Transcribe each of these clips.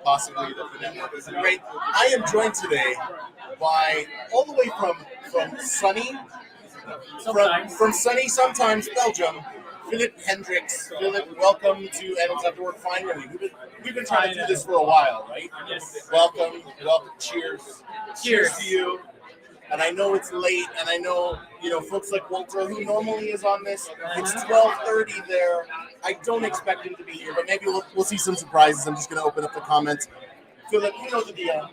possibly the network isn't great. I am joined today by all the way from sunny, from sunny sometimes Belgium, Filip Hendrickx. Filip, welcome to Analysts After Work. Finally, we've been trying to do this for a while, right? Yes. Welcome. Cheers. Cheers to you. And I know it's late, and I know folks like Walter, who normally is on this. It's 12:30 there. I don't expect him to be here, but maybe we'll see some surprises. I'm just going to open up the comments. Philip, you know the deal.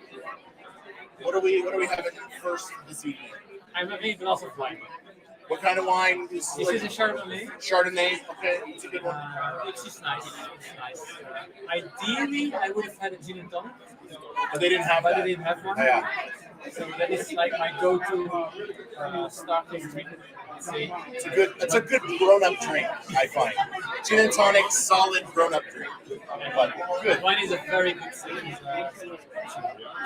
What are we having first this evening? I'm having a glass of wine. What kind of wine? This is a Chardonnay. Chardonnay, okay, it's a good one. It's just nice. It's nice. Ideally, I would have had a gin and tonic. But they didn't have But that. they didn't have one. Yeah. So that is like my go-to starting drink. It's a good grown-up drink, I find. Gin and tonic, solid grown-up drink. But good. Wine is a very good thing.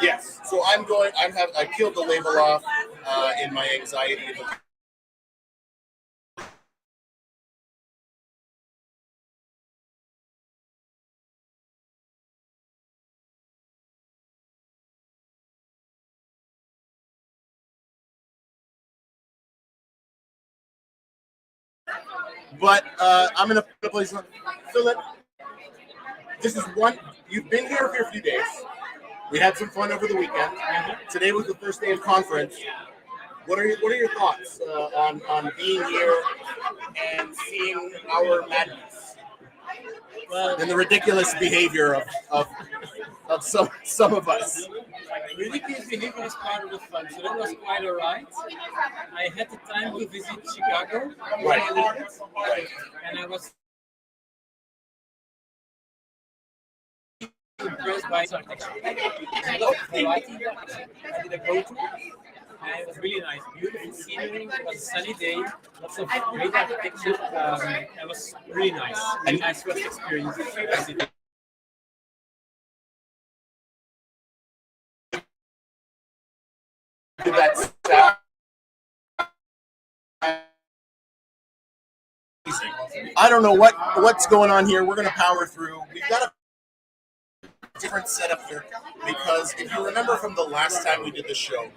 Yes. So I killed the label off in my anxiety. But I'm going to play some. Philip, this is one. You've been here for a few days. We had some fun over the weekend. Today was the first day of conference. What are your thoughts on being here and seeing our madness and the ridiculous behavior of some of us? Ridiculous behavior is part of the fun, so that was quite alright. I had the time to visit Chicago, Right. and I was impressed by some variety. I did a boat tour, and it was really nice. Beautiful scenery. It was a sunny day. Lots of great architecture. It was really nice. Really nice first experience. That's I don't know what's going on here. We're going to power through. We've got a different setup here because if you remember from the last time we did the show,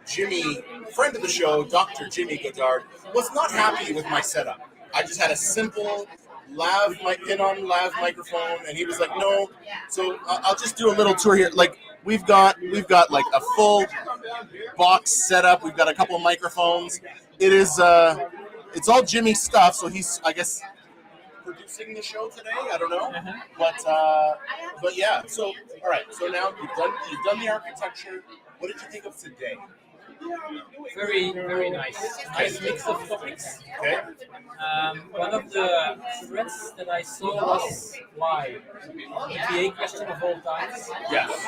Jimmy, friend of the show, Dr. Jimmy Godard, was not happy with my setup. I just had a simple pin-on lav microphone, and he was like, "No." So I'll just do a little tour here. Like we've got like a full box setup. We've got a couple of microphones. It is it's all Jimmy stuff. So he's, I guess, producing the show today. I don't know, but yeah. So all right. So now you've done the architecture. What did you think of today? Very, very nice. Nice mix of topics. Okay. One of the threads that I saw was why? The PA question of all times. Yes.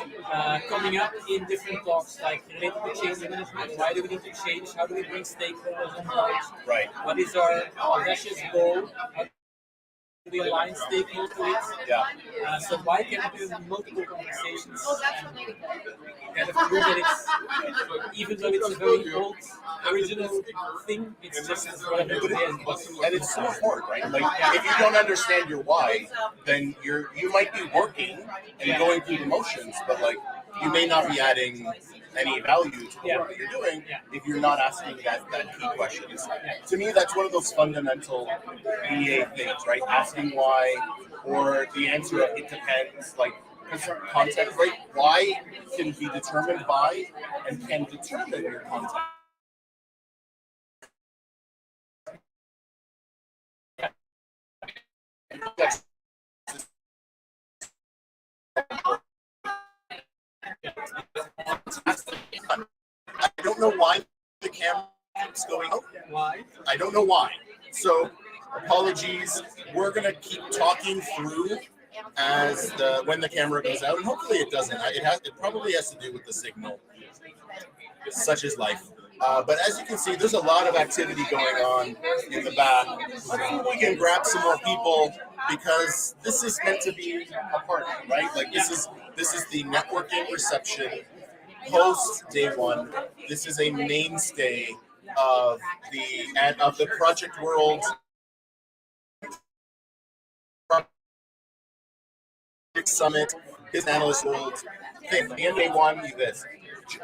Coming up in different talks, like related to change management. Why do we need to change? How do we bring stakeholders on board? Right. What is our audacious goal? How do we align stakeholders to it? Yeah. So why can we do multiple conversations and kind of prove that it's, even though it's a very old, original thing, it's just as relevant today as it was. And it's so important, right? Like, if you don't understand your why, then you might be working and going through the motions, but like you may not be adding any value to the work that you're doing if you're not asking that key questions. To me, that's one of those fundamental BA things, right? Asking why, or the answer of it depends, like context, right? Why can be determined by and can determine your context. I don't know why the camera is going out. Why? I don't know why. So apologies. We're gonna keep talking through when the camera goes out, and hopefully it doesn't. It probably has to do with the signal. Such is life. But as you can see, there's a lot of activity going on in the back. Hopefully we can grab some more people because this is meant to be a party, right? Like this is the networking reception post day one. This is a mainstay of the project world Summit, his analyst world thing. The NBA one, this.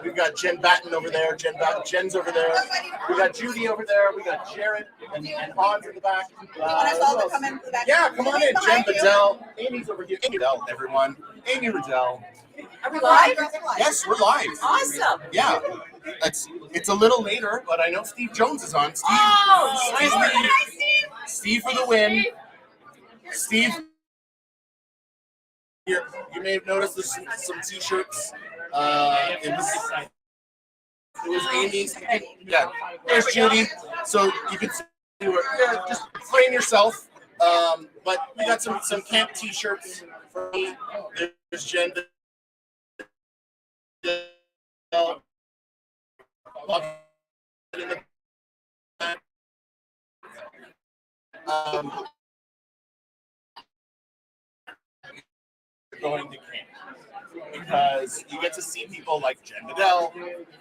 We've got Jen Batten over there. Jen's over there. We got Judy over there. We got Jared and Hans in the back. You want us all to come into the back? Yeah, come on in. Jen Bedell. Amy's over here. Amy Riddell, everyone. Amy Riddell. Are we live? Yes, we're live. Awesome. Yeah. It's a little later, but I know Steve Jones is on. Steve, Steve for the win. Steve, here, you may have noticed there's some t-shirts. It was Amy's. Yeah, there's Judy. So you can see, just frame yourself. But we got some camp t-shirts for me. There's Jen. Going to camp because you get to see people like Jen Bedell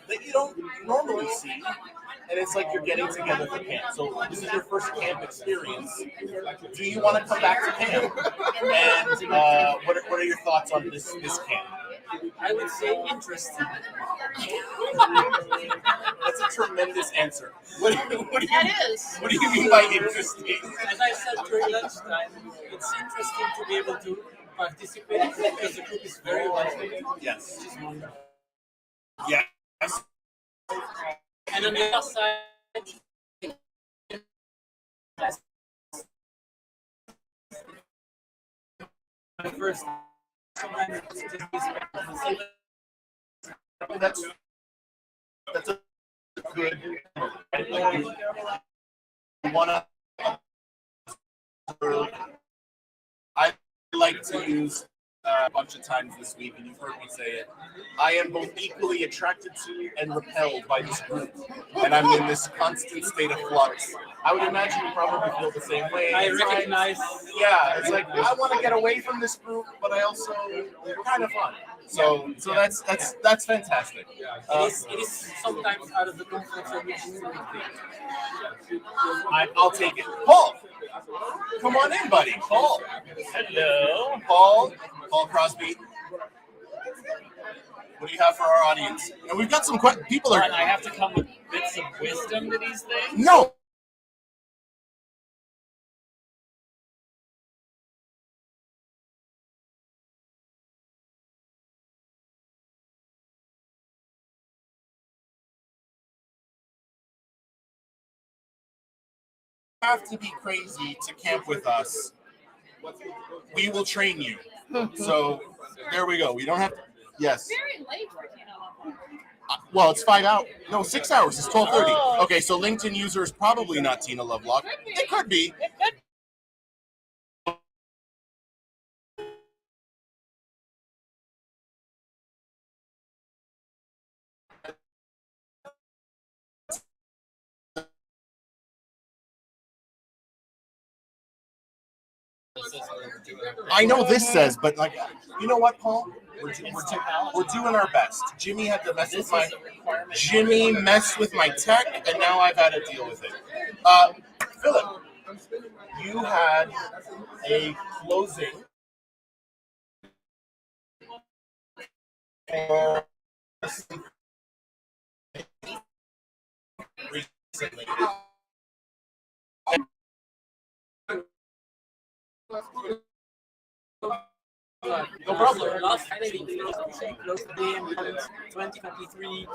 that you don't normally see, and it's like you're getting together for camp. So this is your first camp experience. Do you want to come back to camp? And what are your thoughts on this camp? I would say interesting. That's a tremendous answer. What do you mean by interesting? As I said during lunchtime, it's interesting to be able to participate because the group is very welcoming. Yes. Which is wonderful. Yes. And on the other side, my first That's a good. I like to use a bunch of times this week, and you've heard me say it. I am both equally attracted to and repelled by this group, and I'm in this constant state of flux. I would imagine you probably feel the same way. I recognize. Yeah, it's like I want to get away from this group, but I also they're kind of fun. So that's fantastic. It is sometimes out of the comfort zone, which is a big thing. I'll take it. Paul, come on in, buddy. Paul. Hello. Paul Crosby. What do you have for our audience? And we've got some people are. I have to come with bits of wisdom to these things. No. Have to be crazy to camp with us. We will train you. So there we go. We don't have to. Yes. Well, it's 5 hours. No, 6 hours. It's 12:30. Okay, so LinkedIn user is probably not Tina Lovelock. It could be. I know this says, but like, you know what, Paul? We're doing our best. Jimmy had to mess with my tech, and now I've had to deal with it. Philip, you had a closing for recently. No problem. Last Friday, we closed the game with 2023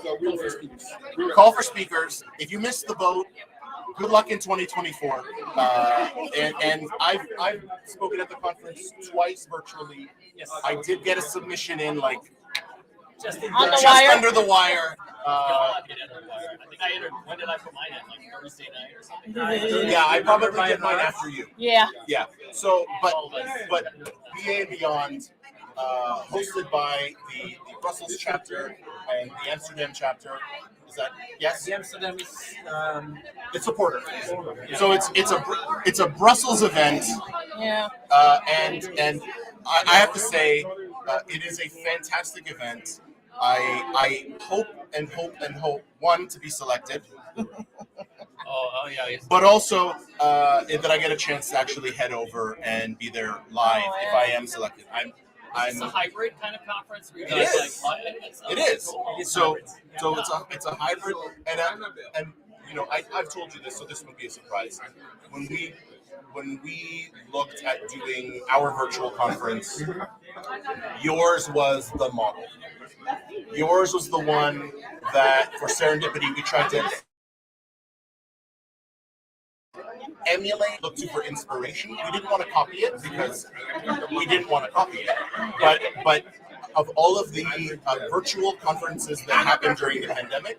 Call for speakers. If you missed the boat, good luck in 2024. And I've spoken at the conference twice virtually. Yes. I did get a submission in like just under the wire. I think I entered. When did I put mine in? Like Thursday night or something? Yeah, I probably did mine after you. Yeah. Yeah. So, but BA Beyond, hosted by the Brussels chapter and the Amsterdam chapter. Is that yes? The Amsterdam is. It's a Porter. So it's a Brussels event. Yeah. And I have to say, it is a fantastic event. I hope one to be selected. Oh yeah. Yes. But also that I get a chance to actually head over and be there live if I am selected. It's a hybrid kind of conference. It is. It is. So hybrid. it's a hybrid, and you know I've told you this, so this won't be a surprise. When we looked at doing our virtual conference, yours was the model. Yours was the one that for serendipity we tried to emulate, look to for inspiration. We didn't want to copy it because we didn't want to copy it. But of all of the virtual conferences that happened during the pandemic,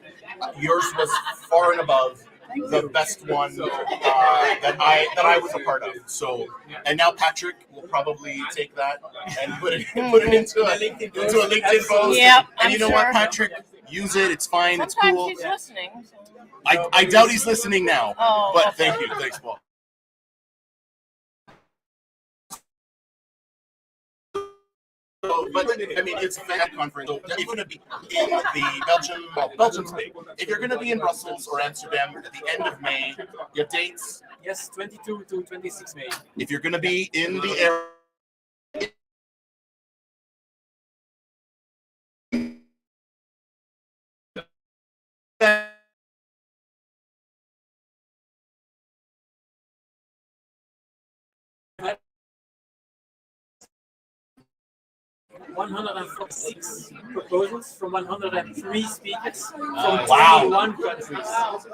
yours was far and above the best one that I was a part of. So, and now Patrick will probably take that and put it into a LinkedIn post. Yep, And I'm you know sure. what, Patrick? Use it. It's fine. Sometimes it's cool. he's listening. So. I doubt he's listening now. Oh, but okay. thank you. Thanks, Paul. So, but I mean, it's a fan conference. So if you're going to be in the Belgium's big. If you're going to be in Brussels or Amsterdam at the end of May, your dates. Yes, 22 to 26 May. If you're going to be in the area. 146 proposals from 103 speakers from Wow. 21 countries.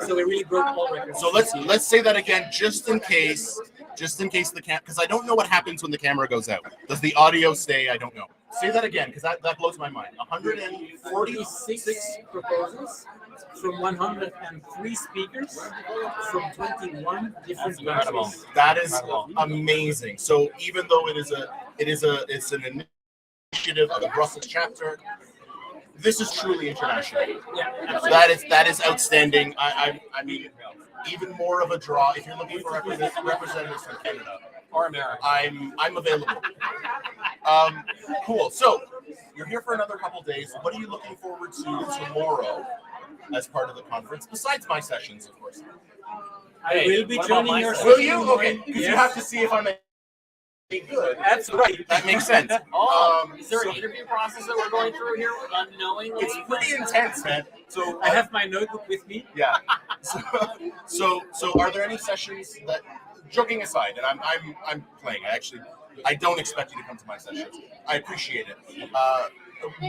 So we really broke all records. So let's say that again, just in case the because I don't know what happens when the camera goes out. Does the audio stay? I don't know. Say that again, because that blows my mind. 146 proposals from 103 speakers from 21 different countries. That is amazing. So even though it's an initiative of the Brussels chapter, this is truly international. Yeah, So that is outstanding. I mean, even more of a draw if you're looking for representatives from Canada or America. I'm available. Cool. So you're here for another couple days. What are you looking forward to tomorrow as part of the conference, besides my sessions, of course? I will be joining your Will session. you? Okay, because you have to see if I'm good. Absolutely. That makes sense. Is there an interview process that we're going through here unknowingly? It's pretty intense, man. So I have my notebook with me. yeah. So are there any sessions that, joking aside, and I'm playing. I don't expect you to come to my sessions. I appreciate it.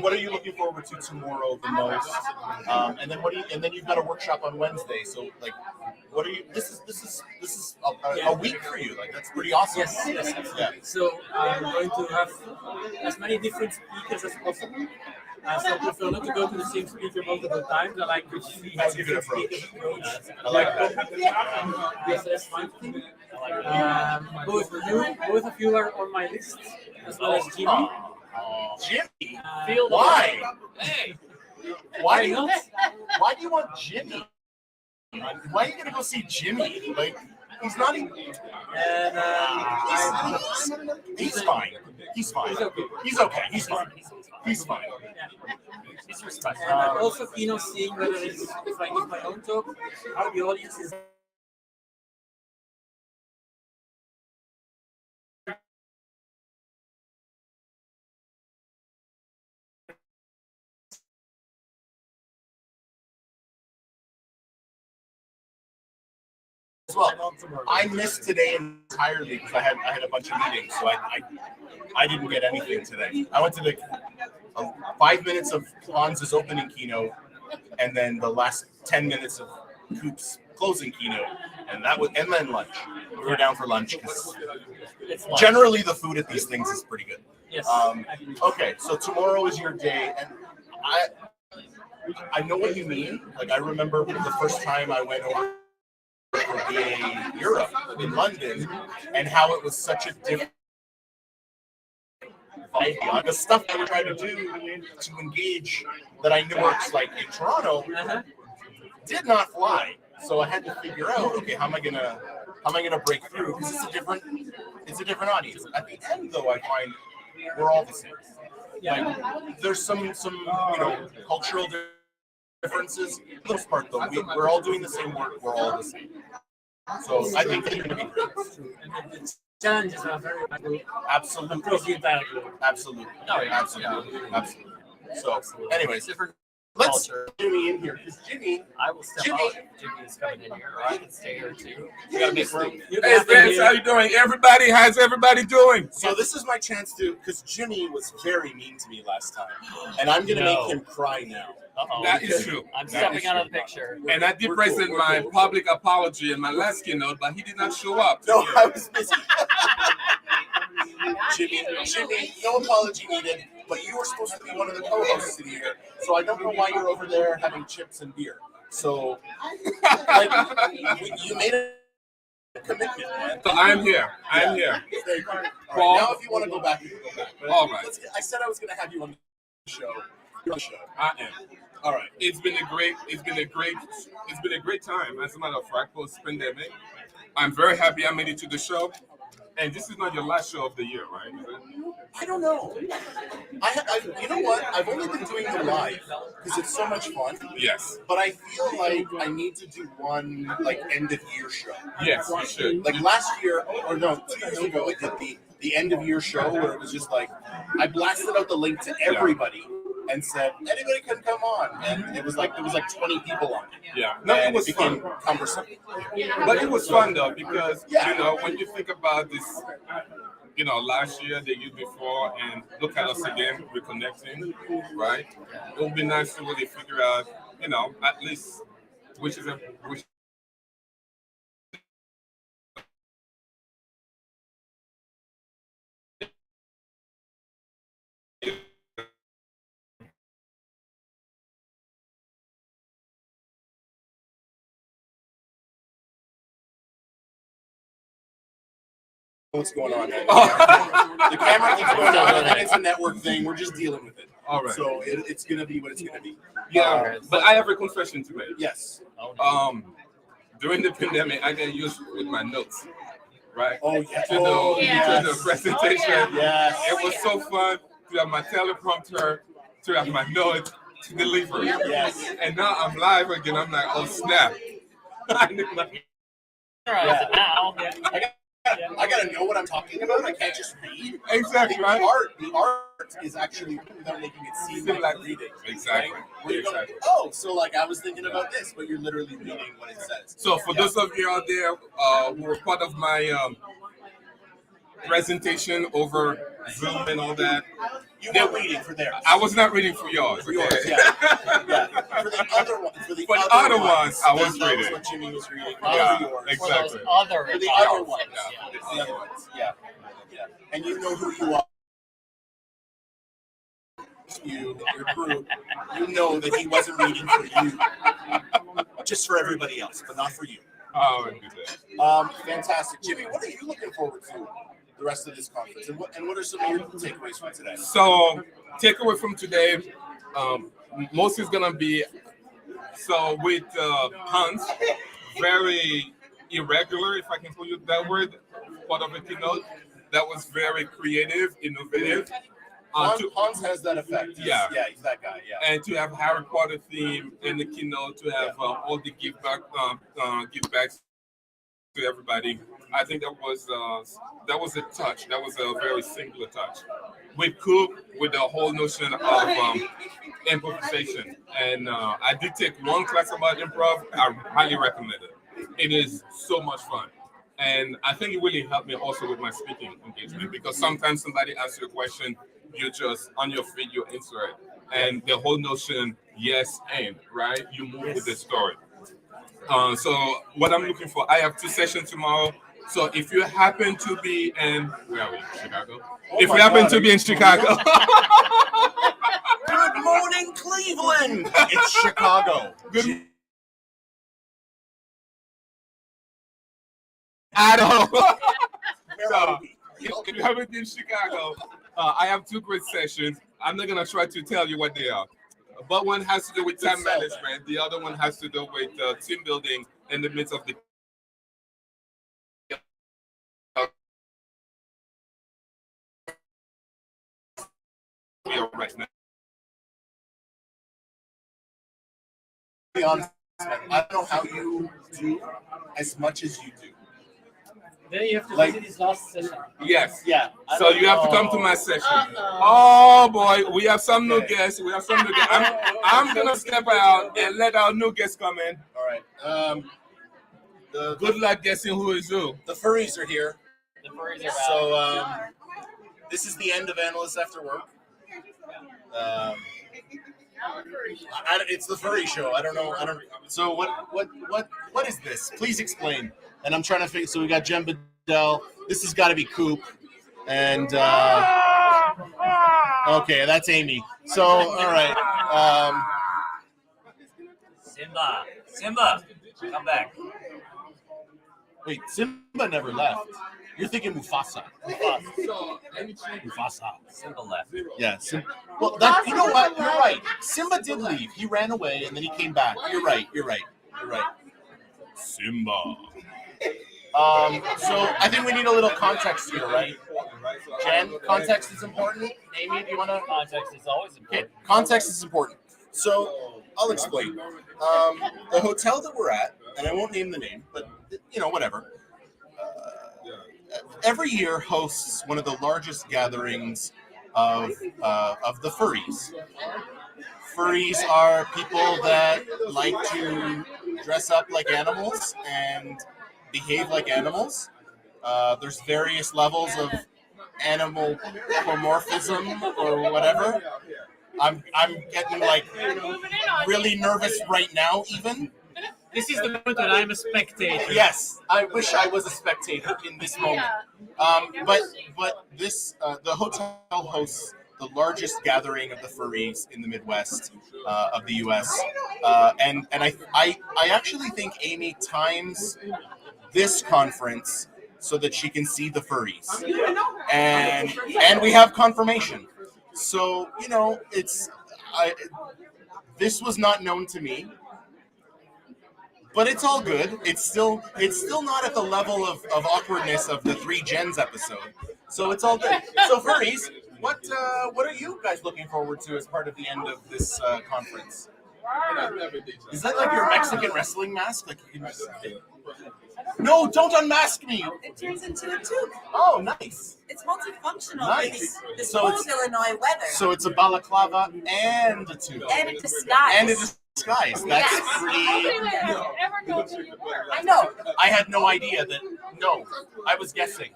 What are you looking forward to tomorrow the most? And then you've got a workshop on Wednesday. So like, what are you? This is a week for you. Like that's pretty awesome. Yes. Yeah. So I'm going to have as many different speakers as possible. So I prefer not to go to the same speaker multiple times. I like to see how That's a good different approach. speakers approach. I like that. Yes, that's one thing. Both of you are on my list, as well as Jimmy. Jimmy. Why? Hey. Why not? Why do you want Jimmy? Why are you gonna go see Jimmy? Like he's not even. And He's fine. He's fine. He's okay. He's fine. He's fine. He's respectful. And I'm also keen on seeing whether if I give my own talk, how the audience is. As well. I missed today entirely because I had a bunch of meetings, so I didn't get anything today. I went to the 5 minutes of Hans's opening keynote, and then the last 10 minutes of Coop's closing keynote, and then lunch. We were down for lunch because generally the food at these things is pretty good. Yes. Okay, so tomorrow is your day, and I know what you mean. Like I remember the first time I went over for BA Europe in London, and how it was such a different vibe. The stuff that we tried to do to engage that I knew works like in Toronto did not fly. So I had to figure out, okay, how am I gonna break through? Because it's a different audience. At the end, though, I find we're all the same. Like there's some cultural differences. For the most part, though, we're all doing the same work. We're all the same. So I think they're going to be great. And the challenges are very good. Absolutely. Improve the entire group. Absolutely. Oh, yeah. Absolutely. Absolutely. So, anyways, let's get Jimmy in here. Because Jimmy, I will step Jimmy. out if Jimmy is coming in here, or I can stay here too. We gotta make room. Hey, friends, how you doing? Everybody, how's everybody doing? So this is my chance to, because Jimmy was very mean to me last time, and I'm gonna No. make him cry now. Uh-oh. That is true. I'm That stepping is out of true. the picture. And I did We're present cool, my we're cool. public apology in my last keynote, but he did not show up. No, I was busy. Jimmy, no apology needed. But you were supposed to be one of the co-hosts in here, so I don't know why you're over there having chips and beer. So, like, you made a commitment, man. So I'm here. I'm here. Very cool. All right, Paul. now if you want to go back, you can go back. But All right. I said I was going to have you on the show. You're on the show. I am. All right. It's been a great time. As a matter of fact, post pandemic, I'm very happy I made it to the show. And this is not your last show of the year, right? Is it? I don't know. You know what? I've only been doing the live because it's so much fun. Yes. But I feel like I need to do one like end of year show. Yes, you should. Like last year, or no, 2 years ago, I did the end of year show where it was just like I blasted out the link to everybody and said anybody can come on, and it was like 20 people on it. Yeah. No, it And was became fun. cumbersome. But it was fun though because Yeah. you know when you think about this, you know, last year, the year before, and look at us again, reconnecting, right? It would be nice to really figure out, you know, at least which What's going on? Man? Oh. The camera keeps going on. I think it's a network thing. We're just dealing with it. All right. So it's gonna be what it's gonna be. Yeah, but I have a confession to make. Yes. During the pandemic, I got used with my notes, right? Oh yeah. To the presentation. Yes. It was so fun to have my teleprompter, to have my notes, to deliver. Yes. And now I'm live again. I'm like, oh snap! I need my All right, Yeah. now. I gotta know what I'm talking about. I can't just read. exactly The right. art is actually without making it seem like reading. Exactly. Right? Where you go, Exactly. oh, so like I was thinking about this, but you're literally reading what it says. So for those of you out there who were part of my presentation over Zoom and all that, You were reading for theirs. I was not reading for yours. For yours, okay? yeah. For the other one, for the other ones, I was that was reading. what Jimmy was reading. Yeah, For yours. exactly. For those other For the jobs, other ones. yeah. The other ones, yeah. And you know who you are. Your crew, you know that he wasn't reading for you, just for everybody else, but not for you. Oh, I do that. Fantastic, Jimmy. What are you looking forward to the rest of this conference, and what are some of your takeaways from today? So, takeaway from today, most is gonna be with Hans, very irregular, if I can put it that word, part of the keynote. That was very creative, innovative. Hans has that effect. Yeah. He's that guy. Yeah. And to have Harry Potter theme in the keynote, to have all the give backs to everybody, I think that was a touch. That was a very singular touch. With Coop, with the whole notion of improvisation, and I did take one class about improv. I highly recommend it. It is so much fun. And I think it really helped me also with my speaking engagement, because sometimes somebody asks you a question, you just on your feet, you answer it. And the whole notion, yes, and right, you move with the story. So what I'm looking for, I have 2 sessions tomorrow. So if you happen to be in, where are we? Chicago? If you happen to be in Chicago. Good morning, Cleveland. It's Chicago. Good. I don't know. Where are we? If you haven't been in Chicago, I have 2 great sessions. I'm not gonna try to tell you what they are, but one has to do with time management. The other one has to do with team building in the midst of the we are right now. To be honest, man, I don't know how you do as much as you do. Then you have to Like- visit his last session. Yes. Yeah. So you have to come to my session. Oh boy, we have some new Okay. guests. We have some new guests. I'm gonna step out and let our new guests come in. All right. Good luck guessing who is who. The furries are here. The furries are back. So this is the end of Analysts After Work. It's the furry show. I don't know. So what is this? Please explain. And I'm trying to figure. So we got Jen Bedell. This has got to be Coop. And okay, that's Amy. So all right. Simba, come back. Wait, Simba never left. You're thinking Mufasa. Mufasa. Simba left. Yeah. Well, that, you know what? You're right. Simba did leave. He ran away and then he came back. You're right. Simba. So I think we need a little context here, right? Jen, context is important. Amy, do you want to? Context is always Okay, important. context is important. So I'll explain. The hotel that we're at, and I won't name the name, but whatever. Every year hosts one of the largest gatherings of the furries. Furries are people that like to dress up like animals and behave like animals. There's various levels of animal homomorphism or whatever. I'm getting like really nervous right now even. This is the moment when I'm a spectator. Yes, I wish I was a spectator in this moment. But this the hotel hosts the largest gathering of the furries in the Midwest of the U.S. And I actually think Amy times this conference so that she can see the furries, and we have confirmation. So this was not known to me. But it's all good. It's still not at the level of awkwardness of the 3 Gens episode. So it's all good. So furries, what are you guys looking forward to as part of the end of this conference? Is that like your Mexican wrestling mask? Like you can just... No, don't unmask me. It turns into a toque. Oh, nice. It's multifunctional. Nice. This So cold it's- Illinois weather. So it's a balaclava and a tube. And a disguise. And a disguise. That's Yes. pretty... I know. I had no idea that... No, I was guessing.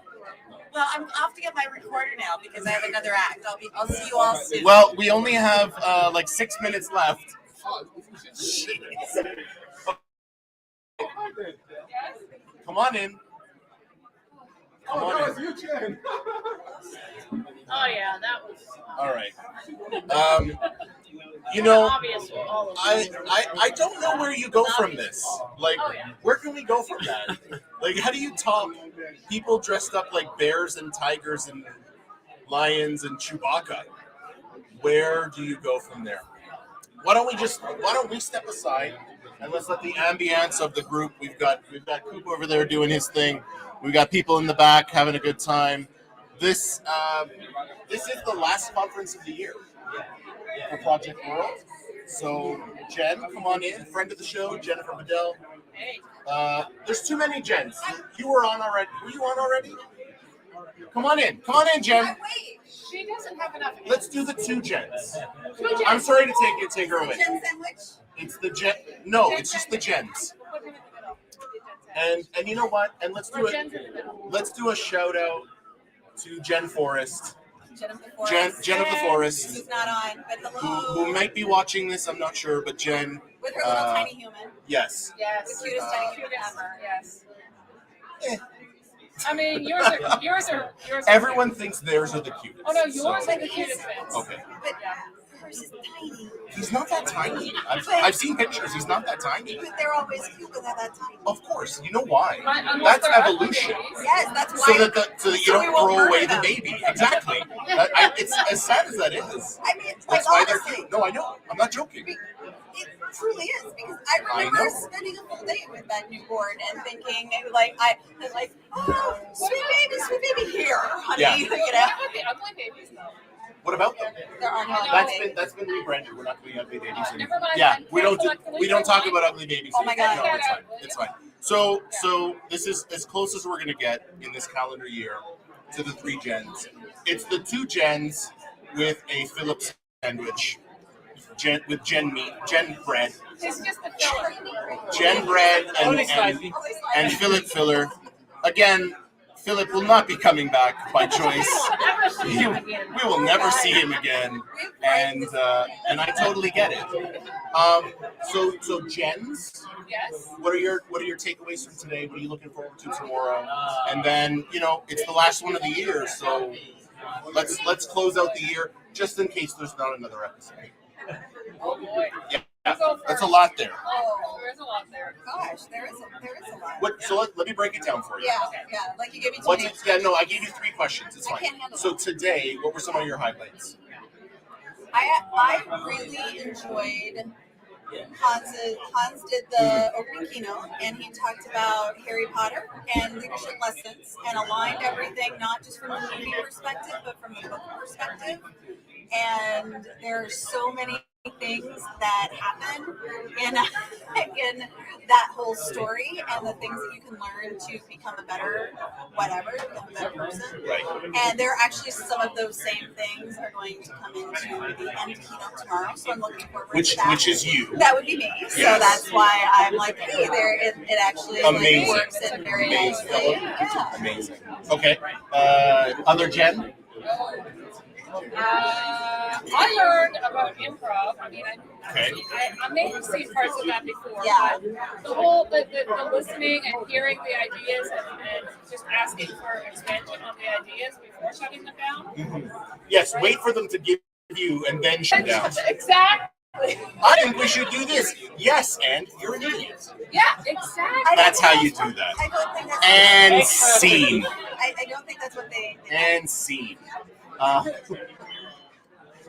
Well, I'm off to get my recorder now because I have another act. I'll see you all soon. Well, we only have like 6 minutes left. Come on in. Come on in. Oh yeah, that was All right. obvious. All of I don't know where you go from this. Like, Oh, yeah. where can we go from that? Like, how do you top people dressed up like bears and tigers and lions and Chewbacca? Where do you go from there? Why don't we step aside and let's let the ambience of the group. We've got Coop over there doing his thing. We've got people in the back having a good time. This is the last conference of the year for Project World. So Jen, come on in, friend of the show, Jennifer Bedell. Hey. There's too many Jens. You were on already. Were you on already? Come on in, Jen. Wait. She doesn't have enough. Let's do the 2 Jens. Two Jens. I'm sorry to take her away. Chicken sandwich. It's the Jen. No, it's just the Jens. Put him in the middle. And you know what? And let's do Or it. Jen's in the middle. Let's do a shout out to Jen Forrest, Jen of the Forest. Jen of the Forest, Who's not on, but hello. who might be watching this. I'm not sure, but Jen, With her little tiny human. yes. Yes. The cutest tiny human Cutest, ever. Yes. Eh. I mean, yours are. Everyone thinks theirs are the cutest. Oh no, yours so- are the cutest bits. Okay. But hers is tiny. He's not that tiny. I've seen pictures. He's not that tiny. But they're always cute when they're that tiny. Of course. You know why? Unless That's they're ugly evolution. babies. Yes, that's why. So that you so we don't won't throw murder away the them. baby. Exactly. It's as sad as that is. I mean, like That's why they're honestly, cute. No, I know. I'm not joking. it truly is because I I remember know. spending a full day with that newborn and thinking, oh, sweet baby, here, honey. Yeah. You know, What about the ugly babies though? What about them? there are no That's been rebranded. We're not doing ugly babies anymore. Never mind. Yeah, then we cancel don't ugly we don't talk babies. about ugly babies. Oh my anymore. God. No, it's fine. It's fine. So this is as close as we're gonna get in this calendar year to the 3 gens. It's the 2 gens with a Filip sandwich, with gen meat, gen bread, It's just the filler. gen bread, Only slightly. and Filip filler. Again, Filip will not be coming back by choice. Never see him again. We will never see him again, and I totally get it. So gens, Yes. what are your takeaways from today? What are you looking forward to tomorrow? And then it's the last one of the year, so let's close out the year just in case there's not another episode. Oh boy. Yeah, You go that's a first. lot there. Oh, there's a lot there. Gosh, there is a lot. What? So let me break it down for you. Yeah. Like you gave me 2 What's names. yeah? No, I gave you 3 questions. It's I fine. can't handle So that. today, what were some of your highlights? I really enjoyed Hans did the opening keynote, and he talked about Harry Potter and leadership lessons, and aligned everything not just from a movie perspective, but from a book perspective. And there are so many things that happen in that whole story, and the things that you can learn to become a better person. Right. And there are actually some of those same things are going to come into the end keynote tomorrow, so I'm looking forward to that. Which is you. That would be me. So Yes. that's why I'm like, hey, there. It actually Amazing. works in very Amazing. nicely. Yeah. Amazing. Okay. Other Jen? I learned about improv. I mean, I may have seen parts of that before. Yeah. But the whole, the listening and hearing the ideas and just asking for expansion on the ideas before shutting them down. Yes. Wait for them to give you and then shut down. Exactly. I think we should do this. Yes, and you're an idiot. Yeah, exactly. That's how you do that. I don't think that's And scene. I don't think that's what they. And scene.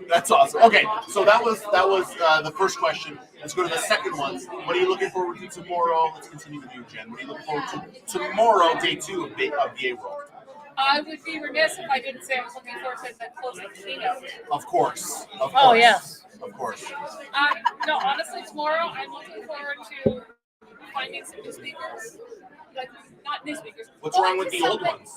That's awesome. Okay, so that was the first question. Let's go to the second one. What are you looking forward to tomorrow? Let's continue with you, Jen. What are you looking forward to tomorrow, day 2 of BA World? I would be remiss if I didn't say I was looking forward to the closing keynote. Of course. Oh, yes. Of course. No, honestly, tomorrow I'm looking forward to finding some new speakers. Like, not new speakers. What's wrong with the old ones?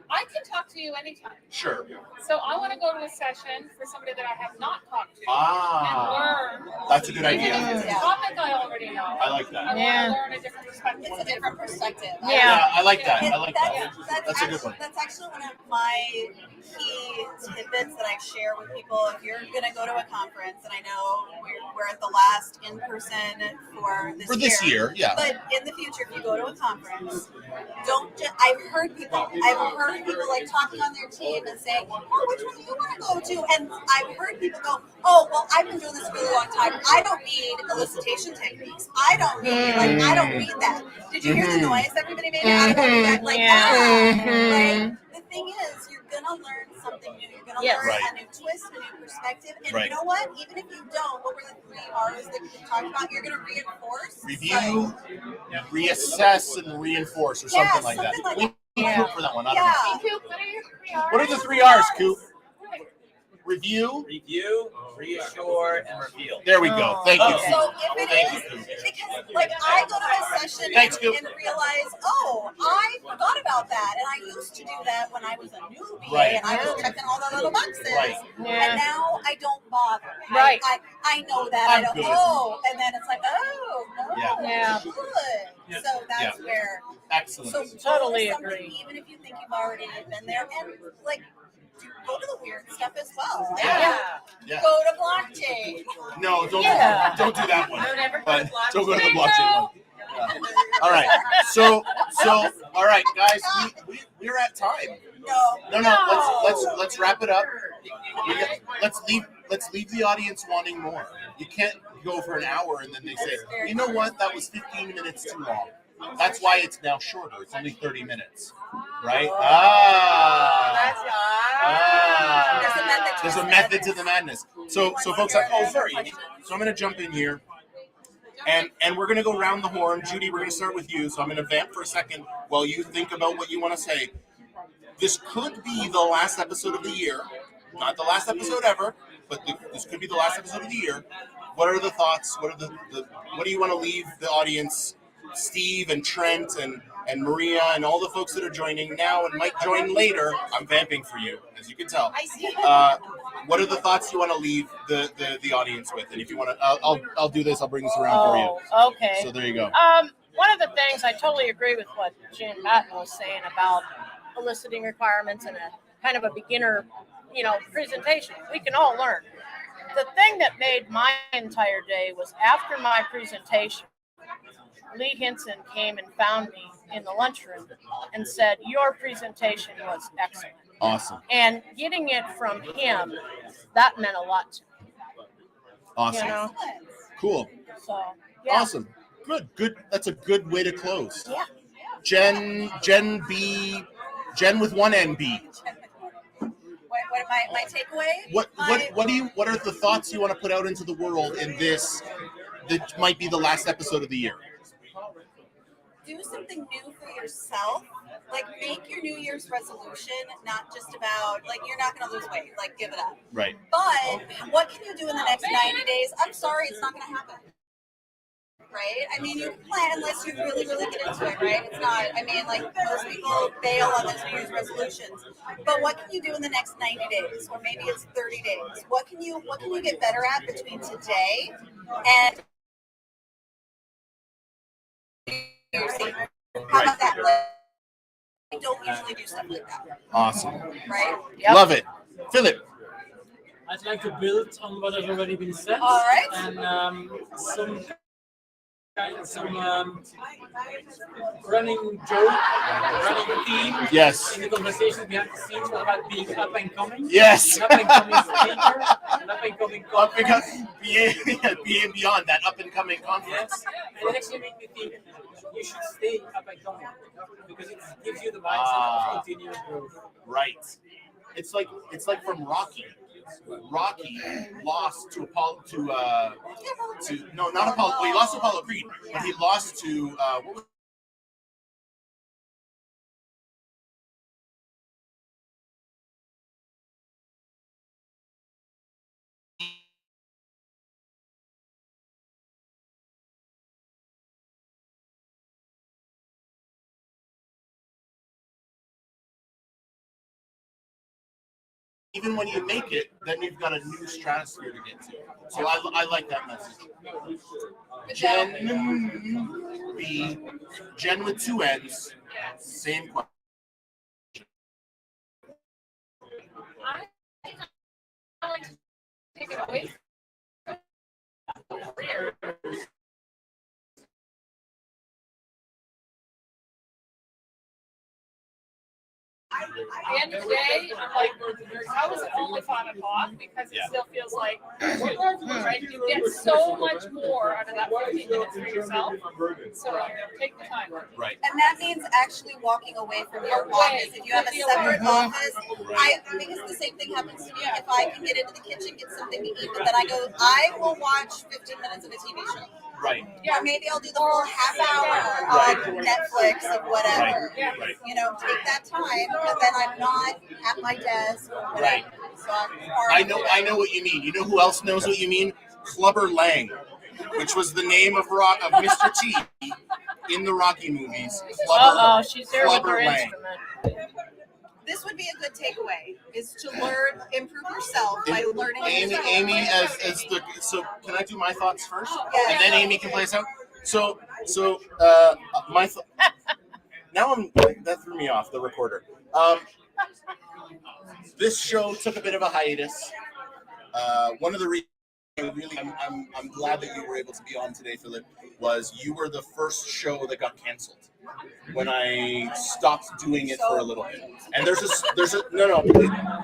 I can talk to you anytime. Sure. So I want to go to a session for somebody that I have not talked to Ah, and learn. that's a good idea. It's a topic I already know. I like that. I want to learn a different perspective. It's a different perspective. Yeah, I like that. It- I like that. That's a good one. That's actually one of my key tidbits that I share with people. If you're going to go to a conference, and I know we're at the last in person for this year, yeah. But in the future, if you go to a conference, don't just. I've heard people like talking on their team and saying, "Oh, which one do you want to go to?" And I've heard people go, "Oh, well, I've been doing this a really long time. I don't need elicitation techniques. I don't need that." Did you hear the noise everybody made? I don't need that. Like, right? The thing is, you're gonna learn something new. You're gonna learn Right. a new twist, a new perspective. And Right. you know what? Even if you don't, what were the 3 R's that you talked about? You're gonna reinforce. Review, reassess, and reinforce, or something like that. something like We that. need Coop for that one. I don't know. Yeah. Coop, what are your 3 R's? What are the 3 R's, Coop? Review. Review, reassure, and reveal. There we go. Thank you. So if Thank it you, is, Coop. because like I go to a session Thanks, and Coop. realize, oh, I forgot about that, and I used to do that when I was a newbie, Right. and I was checking all the little boxes, Right. and now I don't bother. Right. I know that. I'm I don't. good. Oh, and then it's like, oh no, Yeah. good. Yeah. So that's where. Excellent. So Totally go to something, agree. even if you think you've already been there, and like. Go to the weird stuff as well. Like, Yeah. Go to blockchain. No, don't Yeah. don't do that one. Don't ever go But to blockchain. don't go to the blockchain one. Yeah. All right. So all right, guys, we're at time. No. Let's wrap it up. Let's leave the audience wanting more. You can't go for an hour and then they say, you know what, that was 15 minutes too long. That's why it's now shorter. It's only 30 minutes, right? There's a method to the madness. So folks, sorry. So I'm going to jump in here, and we're going to go round the horn. Judy, we're going to start with you. So I'm going to vamp for a second while you think about what you want to say. This could be the last episode of the year, not the last episode ever, but this could be the last episode of the year. What are the thoughts? What do you want to leave the audience Steve and Trent and Maria and all the folks that are joining now and might join later. I'm vamping for you, as you can tell. I see. What are the thoughts you want to leave the audience with? And if you want to, I'll do this. I'll bring this around for you. Oh, okay. So there you go. One of the things I totally agree with what Jen Patton was saying about eliciting requirements and a kind of a beginner, presentation. We can all learn. The thing that made my entire day was after my presentation, Lee Hinson came and found me in the lunchroom and said, "Your presentation was excellent." Awesome. And getting it from him, that meant a lot to me. Awesome. Cool. So, yeah. Awesome. Good. That's a good way to close. Yeah. Jen with one NB. What my takeaway? What are the thoughts you want to put out into the world in this that might be the last episode of the year? Do something new for yourself. Like, make your New Year's resolution not just about, like, you're not going to lose weight. Like, give it up. Right. But what can you do in the next 90 days? I'm sorry, it's not going to happen. Right? I mean, you can plan unless you really, really get into it, right? It's not, I mean, like, most people bail on those New Year's resolutions. But what can you do in the next 90 days? Or maybe it's 30 days. What can you get better at between today and how about that? I don't usually do stuff like that. Awesome. Right? Yep. Love it. Philip. I'd like to build on what has already been said. All right. And some running joke, running theme. Yes. In the conversation behind the scenes about being up and coming. Yes. An up and coming speaker, an up and coming conference. Being beyond that up and coming conference. Yes. And it actually made me think you should stay up and coming because it gives you the mindset of continuous growth. Right. It's like from Rocky. Rocky lost to Apollo not Apollo. Well, he lost to Apollo Creed, but he lost to what was even when you make it, then you've got a new stratosphere to get to. So I like that message. Jen with two N's. Same question. I like to take it away from career. At the end of the day, I'm like, how is it only 5 o'clock? Because it still feels like, right? You get so much more out of that 15 minutes for yourself. So take the time. Right. And that means actually walking away from your office. If you have a separate office, because the same thing happens to me. If I can get into the kitchen, get something to eat, but then I will watch 15 minutes of a TV show. Right. Or maybe I'll do the whole half hour on Netflix of whatever. Right. Take that time, but then I'm not at my desk or whatever. Right. So I know what you mean. You know who else knows what you mean? Clubber Lang, which was the name of Mr. T in the Rocky movies. She's there with her Lang. instrument. this would be a good takeaway: is to improve yourself by learning. Amy, so can I do my thoughts first, Yeah. and then Amy can play us out. So my now that threw me off the recorder. This show took a bit of a hiatus. One of the reasons I'm glad that you were able to be on today, Philip, was you were the first show that got canceled when I stopped doing it for a little bit. And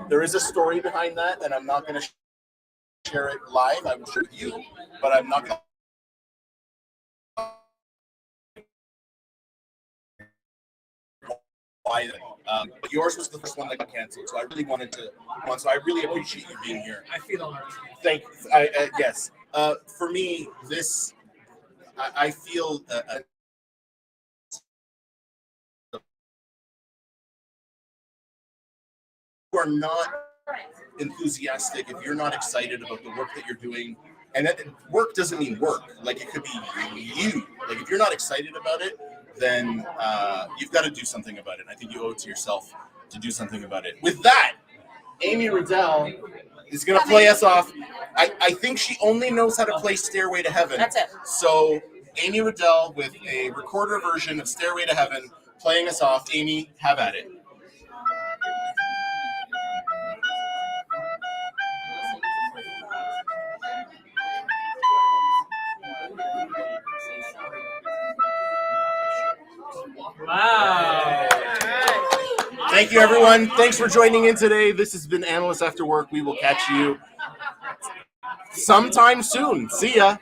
there is a story behind that, and I'm not going to share it live. I will share it with you, but I'm not going to. But yours was the first one that got canceled, so I really wanted to. So I really appreciate you being here. I feel honored. Yes. For me, this I feel. You are not enthusiastic, if you're not excited about the work that you're doing, and that work doesn't mean work. Like, it could be you. Like, if you're not excited about it, then you've got to do something about it. I think you owe it to yourself to do something about it. With that, Amy Riddell is going to play us off. I think she only knows how to play Stairway to Heaven. That's it. So Amy Riddell with a recorder version of Stairway to Heaven playing us off. Amy, have at it. Wow. Thank you, everyone. Thanks for joining in today. This has been Analysts After Work. We will catch you sometime soon. See ya.